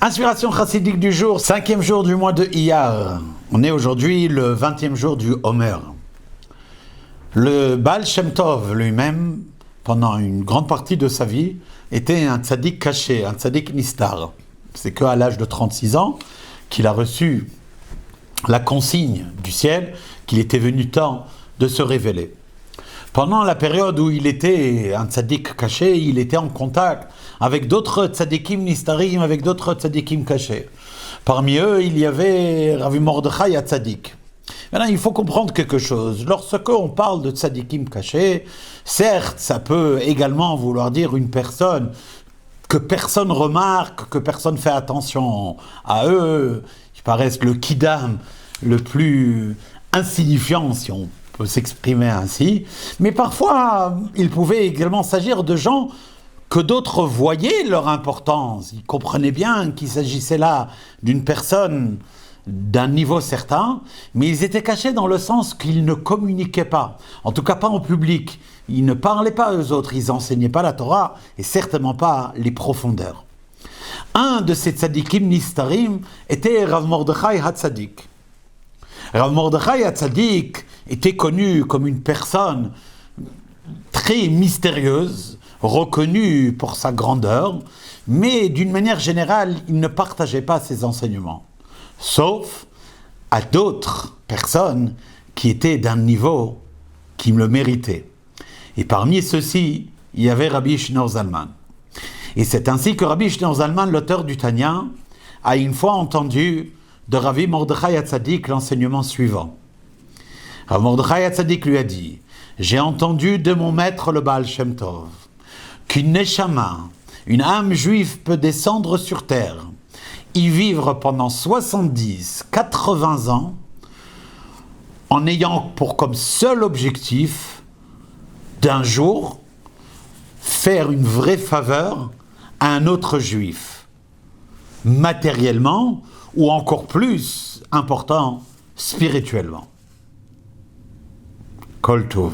Inspiration chassidique du jour, 5e jour du mois de Iyar. On est aujourd'hui le 20e jour du Homer. Le Baal Shem Tov lui-même, pendant une grande partie de sa vie, était un tzaddik caché, un tzaddik nistar. C'est qu'à l'âge de 36 ans qu'il a reçu la consigne du ciel qu'il était venu temps de se révéler. Pendant la période où il était un tzaddik caché, il était en contact avec d'autres tzaddikim nistarim, avec d'autres tzaddikim cachés. Parmi eux, il y avait Ravi Mordechai HaTzadik. Maintenant, il faut comprendre quelque chose. Lorsqu'on parle de tzaddikim cachés, certes, ça peut également vouloir dire une personne que personne remarque, que personne fait attention à eux. Ils paraissent le kidam le plus insignifiant, si on peut s'exprimer ainsi. Mais parfois, il pouvait également s'agir de gens que d'autres voyaient leur importance. Ils comprenaient bien qu'il s'agissait là d'une personne d'un niveau certain, mais ils étaient cachés dans le sens qu'ils ne communiquaient pas, en tout cas pas en public. Ils ne parlaient pas aux autres, ils n'enseignaient pas la Torah, et certainement pas les profondeurs. Un de ces tzadikim nistarim était Rav Mordechai HaTzadik. Rav Mordechai HaTzadik était connu comme une personne très mystérieuse, reconnu pour sa grandeur, mais d'une manière générale, il ne partageait pas ses enseignements, sauf à d'autres personnes qui étaient d'un niveau qui le méritait. Et parmi ceux-ci, il y avait Rabbi Shneur Zalman. Et c'est ainsi que Rabbi Shneur Zalman, l'auteur du Tanya, a une fois entendu de Ravi Mordechai HaTzadik l'enseignement suivant. Rav Mordechai HaTzadik lui a dit « J'ai entendu de mon maître le Baal Shem Tov qu'une neshama, une âme juive peut descendre sur terre, y vivre pendant 70, 80 ans, en ayant pour comme seul objectif d'un jour faire une vraie faveur à un autre juif, matériellement ou encore plus important, spirituellement. Kol Tov.